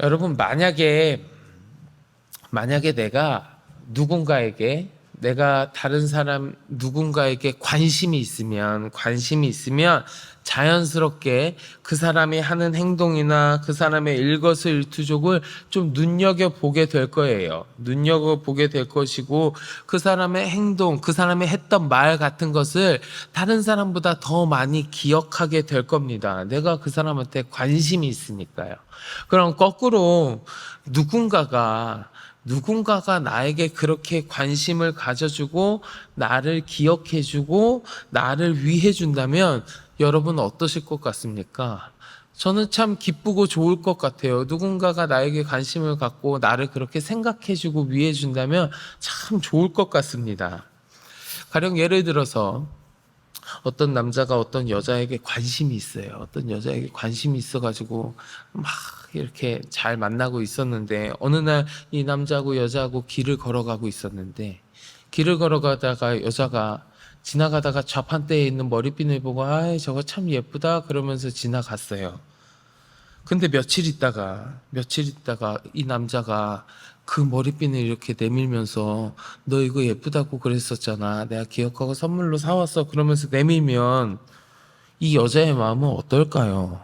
여러분, 만약에 내가 다른 사람 누군가에게 관심이 있으면 자연스럽게 그 사람이 하는 행동이나 그 사람의 일거수일투족을 좀 눈여겨보게 될 거예요. 눈여겨보게 될 것이고, 그 사람의 행동, 그 사람이 했던 말 같은 것을 다른 사람보다 더 많이 기억하게 될 겁니다. 내가 그 사람한테 관심이 있으니까요. 그럼 거꾸로 누군가가 나에게 그렇게 관심을 가져주고 나를 기억해주고 나를 위해준다면 여러분 어떠실 것 같습니까? 저는 참 기쁘고 좋을 것 같아요. 누군가가 나에게 관심을 갖고 나를 그렇게 생각해주고 위해준다면 참 좋을 것 같습니다. 가령 예를 들어서 어떤 남자가 어떤 여자에게 관심이 있어요. 어떤 여자에게 관심이 있어가지고 막 이렇게 잘 만나고 있었는데, 어느 날 이 남자하고 여자하고 길을 걸어가고 있었는데, 길을 걸어가다가 여자가 지나가다가 좌판대에 있는 머리핀을 보고 아, 저거 참 예쁘다 그러면서 지나갔어요. 근데 며칠 있다가 이 남자가 그 머리핀을 이렇게 내밀면서 너 이거 예쁘다고 그랬었잖아, 내가 기억하고 선물로 사왔어 그러면서 내밀면 이 여자의 마음은 어떨까요?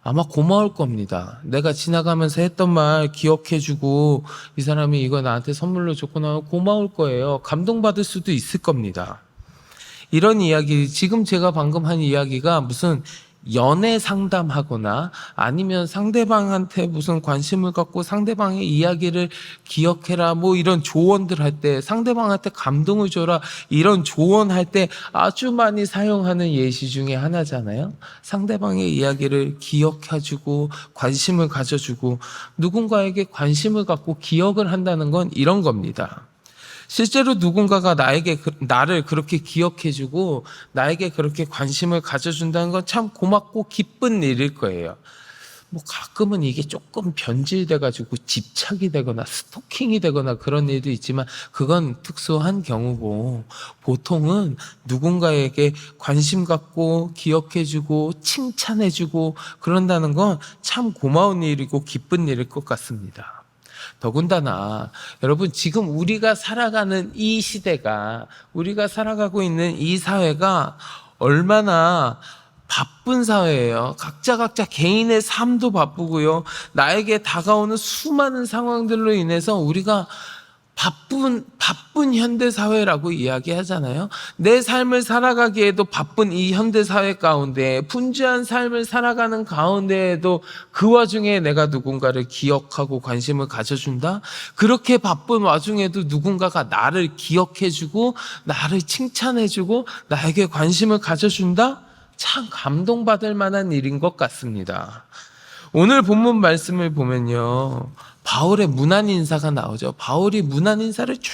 아마 고마울 겁니다. 내가 지나가면서 했던 말 기억해주고 이 사람이 이거 나한테 선물로 줬구나, 고마울 거예요. 감동받을 수도 있을 겁니다. 이런 이야기, 지금 제가 방금 한 이야기가 무슨 연애 상담하거나 아니면 상대방한테 무슨 관심을 갖고 상대방의 이야기를 기억해라 뭐 이런 조언들 할 때, 상대방한테 감동을 줘라 이런 조언할 때 아주 많이 사용하는 예시 중에 하나잖아요. 상대방의 이야기를 기억해주고 관심을 가져주고, 누군가에게 관심을 갖고 기억을 한다는 건 이런 겁니다. 실제로 누군가가 나를 그렇게 기억해주고 나에게 그렇게 관심을 가져준다는 건 참 고맙고 기쁜 일일 거예요. 뭐 가끔은 이게 조금 변질돼가지고 집착이 되거나 스토킹이 되거나 그런 일도 있지만 그건 특수한 경우고, 보통은 누군가에게 관심 갖고 기억해주고 칭찬해주고 그런다는 건 참 고마운 일이고 기쁜 일일 것 같습니다. 더군다나 여러분, 지금 우리가 살아가는 이 시대가, 우리가 살아가고 있는 이 사회가 얼마나 바쁜 사회예요. 각자 개인의 삶도 바쁘고요. 나에게 다가오는 수많은 상황들로 인해서 우리가 바쁜 현대 사회라고 이야기하잖아요. 내 삶을 살아가기에도 바쁜 이 현대 사회 가운데, 분주한 삶을 살아가는 가운데에도 그 와중에 내가 누군가를 기억하고 관심을 가져준다? 그렇게 바쁜 와중에도 누군가가 나를 기억해주고 나를 칭찬해주고 나에게 관심을 가져준다? 참 감동받을 만한 일인 것 같습니다. 오늘 본문 말씀을 보면요, 바울의 문안 인사가 나오죠. 바울이 문안 인사를 쭉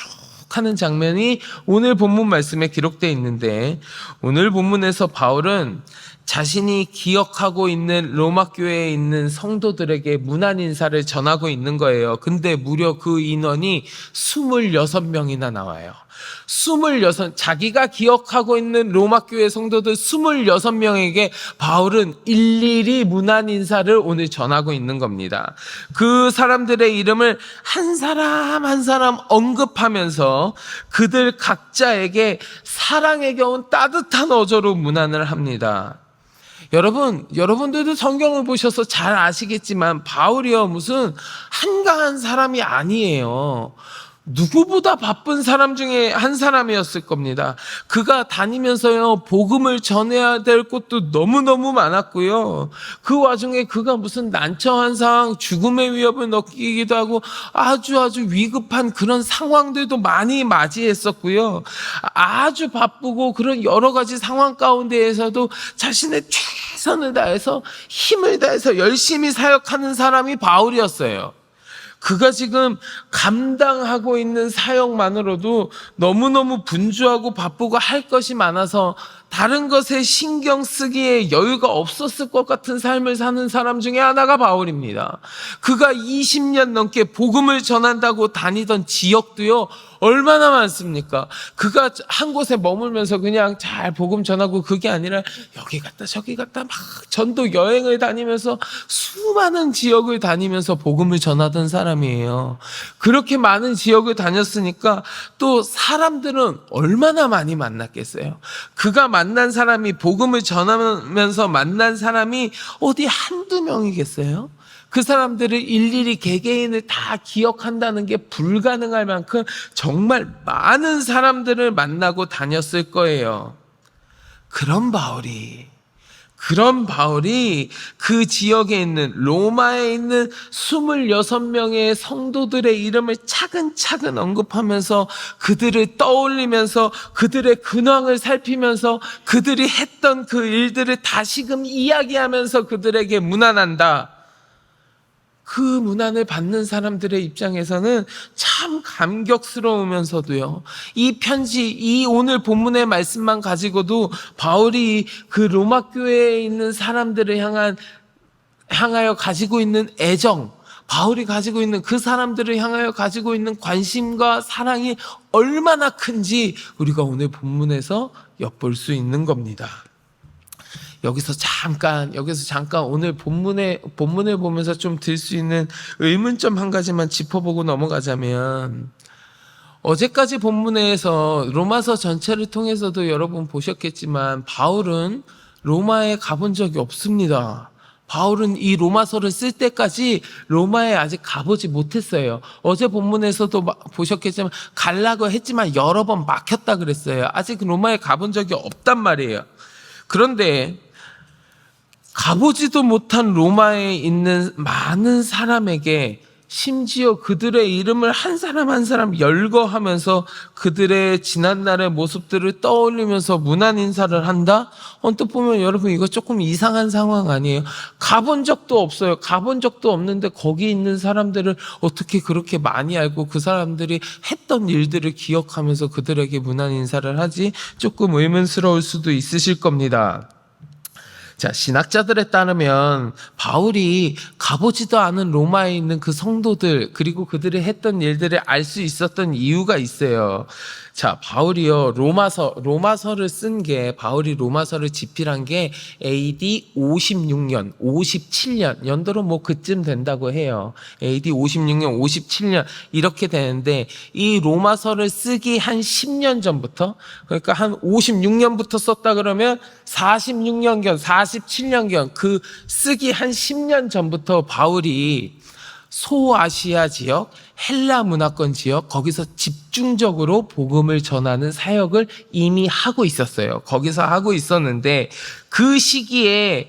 하는 장면이 오늘 본문 말씀에 기록되어 있는데, 오늘 본문에서 바울은 자신이 기억하고 있는 로마 교회에 있는 성도들에게 문안 인사를 전하고 있는 거예요. 근데 무려 그 인원이 26명이나 나와요. 자기가 기억하고 있는 로마 교회 성도들 26명에게 바울은 일일이 문안 인사를 오늘 전하고 있는 겁니다. 그 사람들의 이름을 한 사람 한 사람 언급하면서 그들 각자에게 사랑에 겨운 따뜻한 어조로 문안을 합니다. 여러분들도 성경을 보셔서 잘 아시겠지만 바울이요, 무슨 한가한 사람이 아니에요. 누구보다 바쁜 사람 중에 한 사람이었을 겁니다. 그가 다니면서요, 복음을 전해야 될 곳도 너무너무 많았고요. 그 와중에 그가 무슨 난처한 상황, 죽음의 위협을 느끼기도 하고 아주 위급한 그런 상황들도 많이 맞이했었고요. 아주 바쁘고 그런 여러 가지 상황 가운데에서도 자신의 최선을 다해서 힘을 다해서 열심히 사역하는 사람이 바울이었어요. 그가 지금 감당하고 있는 사역만으로도 너무너무 분주하고 바쁘고 할 것이 많아서 다른 것에 신경 쓰기에 여유가 없었을 것 같은 삶을 사는 사람 중에 하나가 바울입니다. 그가 20년 넘게 복음을 전한다고 다니던 지역도요, 얼마나 많습니까? 그가 한 곳에 머물면서 그냥 잘 복음 전하고 그게 아니라 여기 갔다 저기 갔다 막 전도 여행을 다니면서 수많은 지역을 다니면서 복음을 전하던 사람이에요. 그렇게 많은 지역을 다녔으니까 또 사람들은 얼마나 많이 만났겠어요. 그가 만난 사람이, 복음을 전하면서 만난 사람이 어디 한두 명이겠어요? 그 사람들을 일일이 개개인을 다 기억한다는 게 불가능할 만큼 정말 많은 사람들을 만나고 다녔을 거예요. 그런 바울이 그 지역에 있는, 로마에 있는 26명의 성도들의 이름을 차근차근 언급하면서 그들을 떠올리면서 그들의 근황을 살피면서 그들이 했던 그 일들을 다시금 이야기하면서 그들에게 문안한다. 그 문안을 받는 사람들의 입장에서는 참 감격스러우면서도요, 이 편지, 이 오늘 본문의 말씀만 가지고도 바울이 그 로마 교회에 있는 사람들을 향하여 가지고 있는 애정, 바울이 가지고 있는 그 사람들을 향하여 가지고 있는 관심과 사랑이 얼마나 큰지 우리가 오늘 본문에서 엿볼 수 있는 겁니다. 여기서 잠깐 오늘 본문을 보면서 좀 들 수 있는 의문점 한 가지만 짚어보고 넘어가자면, 어제까지 본문에서 로마서 전체를 통해서도 여러분 보셨겠지만 바울은 로마에 가본 적이 없습니다. 바울은 이 로마서를 쓸 때까지 로마에 아직 가보지 못했어요. 어제 본문에서도 보셨겠지만 가려고 했지만 여러 번 막혔다 그랬어요. 아직 로마에 가본 적이 없단 말이에요. 그런데 가보지도 못한 로마에 있는 많은 사람에게, 심지어 그들의 이름을 한 사람 한 사람 열거하면서 그들의 지난날의 모습들을 떠올리면서 문안 인사를 한다? 언뜻 보면 여러분 이거 조금 이상한 상황 아니에요? 가본 적도 없어요. 가본 적도 없는데 거기 있는 사람들을 어떻게 그렇게 많이 알고 그 사람들이 했던 일들을 기억하면서 그들에게 문안 인사를 하지? 조금 의문스러울 수도 있으실 겁니다. 자, 신학자들에 따르면 바울이 가보지도 않은 로마에 있는 그 성도들, 그리고 그들이 했던 일들을 알 수 있었던 이유가 있어요. 자, 바울이요, 로마서를 쓴 게, 바울이 로마서를 집필한 게 AD 56년, 57년, 연도로 뭐 그쯤 된다고 해요. AD 56년, 57년, 이렇게 되는데, 이 로마서를 쓰기 한 10년 전부터, 그러니까 한 56년부터 썼다 그러면 46년경, 47년경, 그 쓰기 한 10년 전부터 바울이 소아시아 지역, 헬라 문화권 지역, 거기서 집중적으로 복음을 전하는 사역을 이미 하고 있었어요. 거기서 하고 있었는데 그 시기에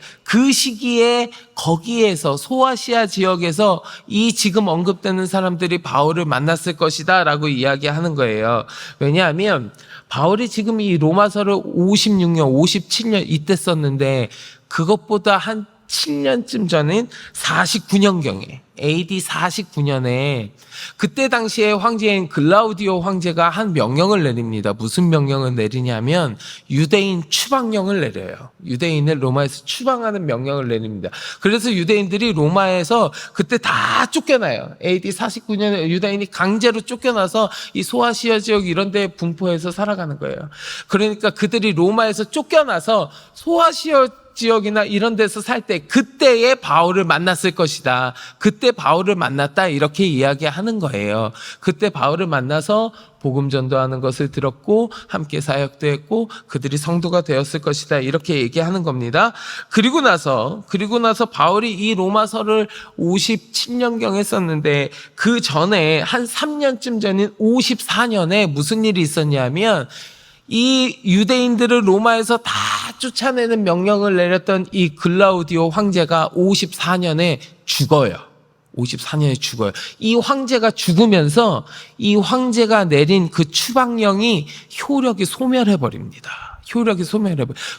거기에서, 소아시아 지역에서 이 지금 언급되는 사람들이 바울을 만났을 것이다 라고 이야기하는 거예요. 왜냐하면 바울이 지금 이 로마서를 56년, 57년 이때 썼는데, 그것보다 한 7년쯤 전인 49년경에, AD 49년에 그때 당시에 황제인 글라우디오 황제가 한 명령을 내립니다. 무슨 명령을 내리냐면 유대인 추방령을 내려요. 유대인을 로마에서 추방하는 명령을 내립니다. 그래서 유대인들이 로마에서 그때 다 쫓겨나요. AD 49년에 유대인이 강제로 쫓겨나서 이 소아시아 지역 이런 데 분포해서 살아가는 거예요. 그러니까 그들이 로마에서 쫓겨나서 소아시아 지역이나 이런 데서 살 때 그때에 바울을 만났을 것이다. 그때 바울을 만났다, 이렇게 이야기하는 거예요. 그때 바울을 만나서 복음 전도하는 것을 들었고 함께 사역도 했고 그들이 성도가 되었을 것이다, 이렇게 얘기하는 겁니다. 그리고 나서 바울이 이 로마서를 57년경에 썼는데, 그 전에 한 3년쯤 전인 54년에 무슨 일이 있었냐면, 이 유대인들을 로마에서 다 쫓아내는 명령을 내렸던 이 글라우디오 황제가 54년에 죽어요. 54년에 죽어요. 이 황제가 죽으면서 이 황제가 내린 그 추방령이 효력이 소멸해버립니다.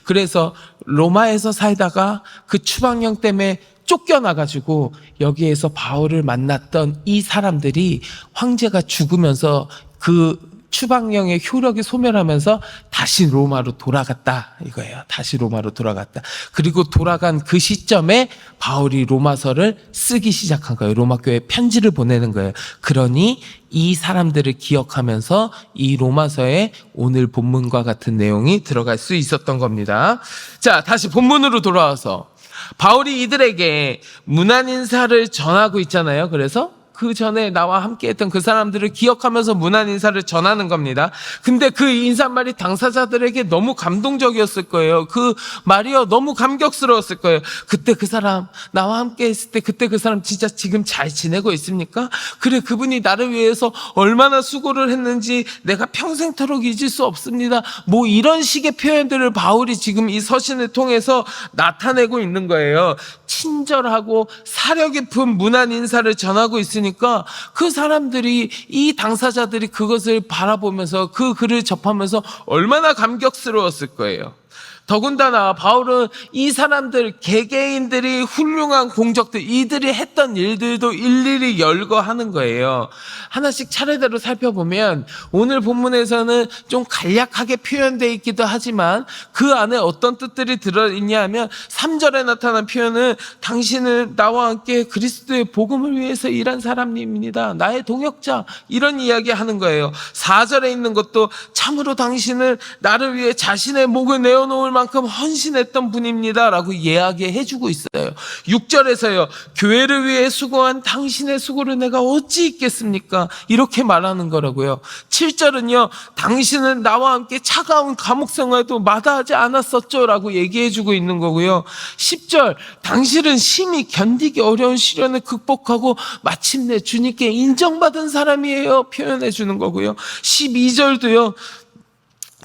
그래서 로마에서 살다가 그 추방령 때문에 쫓겨나가지고 여기에서 바울을 만났던 이 사람들이 황제가 죽으면서 그 추방령의 효력이 소멸하면서 다시 로마로 돌아갔다 이거예요. 다시 로마로 돌아갔다. 그리고 돌아간 그 시점에 바울이 로마서를 쓰기 시작한 거예요. 로마 교회에 편지를 보내는 거예요. 그러니 이 사람들을 기억하면서 이 로마서에 오늘 본문과 같은 내용이 들어갈 수 있었던 겁니다. 자, 다시 본문으로 돌아와서 바울이 이들에게 문안 인사를 전하고 있잖아요. 그래서 그 전에 나와 함께 했던 그 사람들을 기억하면서 문안 인사를 전하는 겁니다. 근데 그 인사말이 당사자들에게 너무 감동적이었을 거예요. 그 말이요, 너무 감격스러웠을 거예요. 그때 그 사람, 나와 함께 했을 때 그때 그 사람 진짜 지금 잘 지내고 있습니까? 그래, 그분이 나를 위해서 얼마나 수고를 했는지 내가 평생토록 잊을 수 없습니다. 뭐 이런 식의 표현들을 바울이 지금 이 서신을 통해서 나타내고 있는 거예요. 친절하고 사려 깊은 문안 인사를 전하고 있으니까 그 사람들이, 이 당사자들이 그것을 바라보면서 그 글을 접하면서 얼마나 감격스러웠을 거예요. 더군다나 바울은 이 사람들, 개개인들이 훌륭한 공적들, 이들이 했던 일들도 일일이 열거하는 거예요. 하나씩 차례대로 살펴보면 오늘 본문에서는 좀 간략하게 표현되어 있기도 하지만 그 안에 어떤 뜻들이 들어있냐 하면 3절에 나타난 표현은 당신은 나와 함께 그리스도의 복음을 위해서 일한 사람입니다. 나의 동역자, 이런 이야기 하는 거예요. 4절에 있는 것도 참으로 당신은 나를 위해 자신의 목을 내어놓을 만큼 헌신했던 분입니다 라고 이야기해 주고 있어요. 6절에서요, 교회를 위해 수고한 당신의 수고를 내가 어찌 잊겠습니까? 이렇게 말하는 거라고요. 7절은요, 당신은 나와 함께 차가운 감옥 생활도 마다하지 않았었죠 라고 얘기해 주고 있는 거고요. 10절, 당신은 심히 견디기 어려운 시련을 극복하고 마침내 주님께 인정받은 사람이에요 표현해 주는 거고요. 12절도요,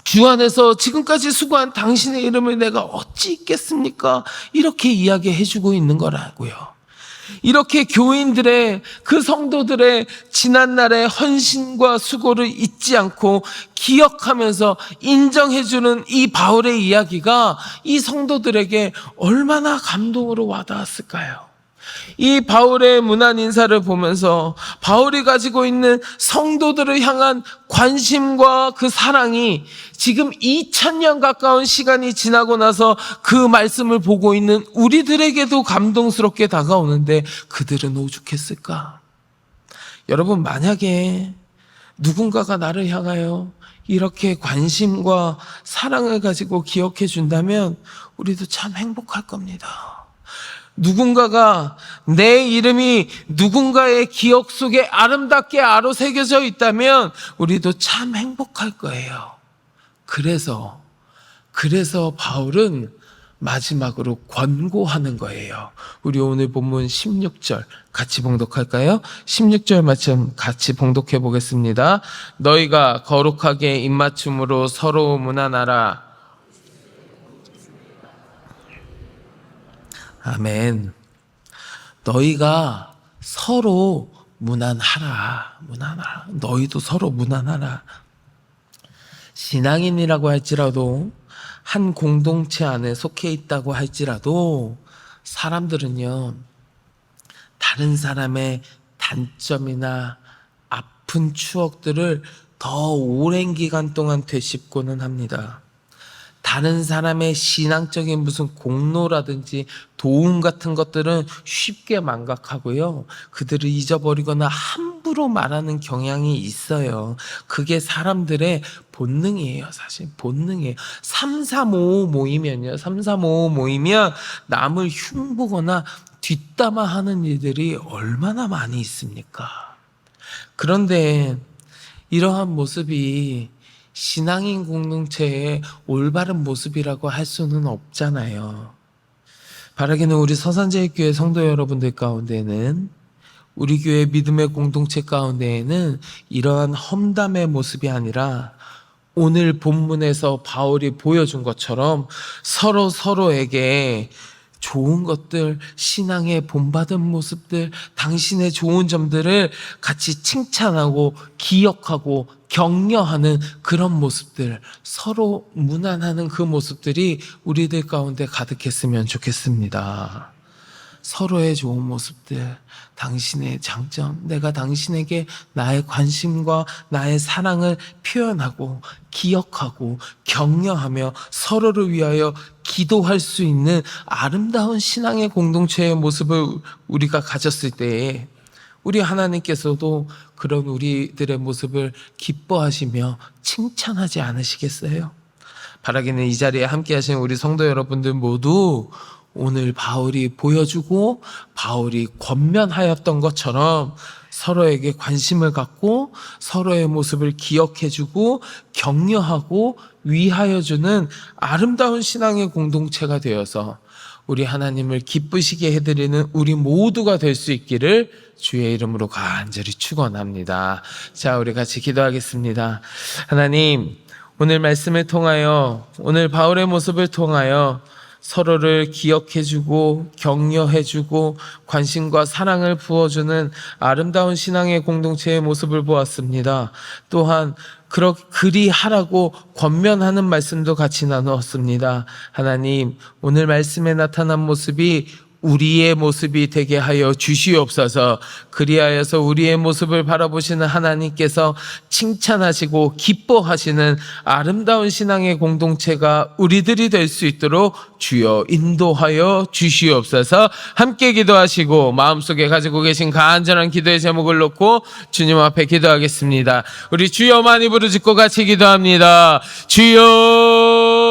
주 안에서 지금까지 수고한 당신의 이름을 내가 어찌 잊겠습니까? 이렇게 이야기해 주고 있는 거라고요. 이렇게 교인들의, 그 성도들의 지난날의 헌신과 수고를 잊지 않고 기억하면서 인정해 주는 이 바울의 이야기가 이 성도들에게 얼마나 감동으로 와닿았을까요? 이 바울의 문안 인사를 보면서 바울이 가지고 있는 성도들을 향한 관심과 그 사랑이 지금 2000년 가까운 시간이 지나고 나서 그 말씀을 보고 있는 우리들에게도 감동스럽게 다가오는데 그들은 오죽했을까? 여러분, 만약에 누군가가 나를 향하여 이렇게 관심과 사랑을 가지고 기억해 준다면 우리도 참 행복할 겁니다. 누군가가, 내 이름이 누군가의 기억 속에 아름답게 아로새겨져 있다면 우리도 참 행복할 거예요. 그래서 바울은 마지막으로 권고하는 거예요. 우리 오늘 본문 16절 같이 봉독할까요? 16절 말씀 같이 봉독해 보겠습니다. 너희가 거룩하게 입맞춤으로 서로 문안하라. 아멘. 너희가 서로 문안하라. 너희도 서로 문안하라. 신앙인이라고 할지라도, 한 공동체 안에 속해 있다고 할지라도 사람들은요, 다른 사람의 단점이나 아픈 추억들을 더 오랜 기간 동안 되씹고는 합니다. 다른 사람의 신앙적인 무슨 공로라든지 도움 같은 것들은 쉽게 망각하고요, 그들을 잊어버리거나 함부로 말하는 경향이 있어요. 그게 사람들의 본능이에요. 사실 본능이에요. 335 모이면 남을 흉보거나 뒷담화하는 일들이 얼마나 많이 있습니까? 그런데 이러한 모습이 신앙인 공동체의 올바른 모습이라고 할 수는 없잖아요. 바라기는 우리 서산제일교회 성도 여러분들 가운데는, 우리 교회 믿음의 공동체 가운데에는 이러한 험담의 모습이 아니라 오늘 본문에서 바울이 보여준 것처럼 서로에게 좋은 것들, 신앙의 본받은 모습들, 당신의 좋은 점들을 같이 칭찬하고 기억하고 격려하는 그런 모습들, 서로 문안하는 그 모습들이 우리들 가운데 가득했으면 좋겠습니다. 서로의 좋은 모습들, 당신의 장점, 내가 당신에게 나의 관심과 나의 사랑을 표현하고 기억하고 격려하며 서로를 위하여 기도할 수 있는 아름다운 신앙의 공동체의 모습을 우리가 가졌을 때에 우리 하나님께서도 그런 우리들의 모습을 기뻐하시며 칭찬하지 않으시겠어요? 바라기는 이 자리에 함께 하신 우리 성도 여러분들 모두 오늘 바울이 보여주고 바울이 권면하였던 것처럼 서로에게 관심을 갖고 서로의 모습을 기억해주고 격려하고 위하여주는 아름다운 신앙의 공동체가 되어서 우리 하나님을 기쁘시게 해드리는 우리 모두가 될 수 있기를 주의 이름으로 간절히 축원합니다. 자, 우리 같이 기도하겠습니다. 하나님, 오늘 말씀을 통하여, 오늘 바울의 모습을 통하여 서로를 기억해주고 격려해주고 관심과 사랑을 부어주는 아름다운 신앙의 공동체의 모습을 보았습니다. 또한 그리 하라고 권면하는 말씀도 같이 나누었습니다. 하나님, 오늘 말씀에 나타난 모습이 우리의 모습이 되게 하여 주시옵소서. 그리하여서 우리의 모습을 바라보시는 하나님께서 칭찬하시고 기뻐하시는 아름다운 신앙의 공동체가 우리들이 될 수 있도록 주여 인도하여 주시옵소서. 함께 기도하시고 마음속에 가지고 계신 간절한 기도의 제목을 놓고 주님 앞에 기도하겠습니다. 우리 주여 많이 부르짖고 같이 기도합니다. 주여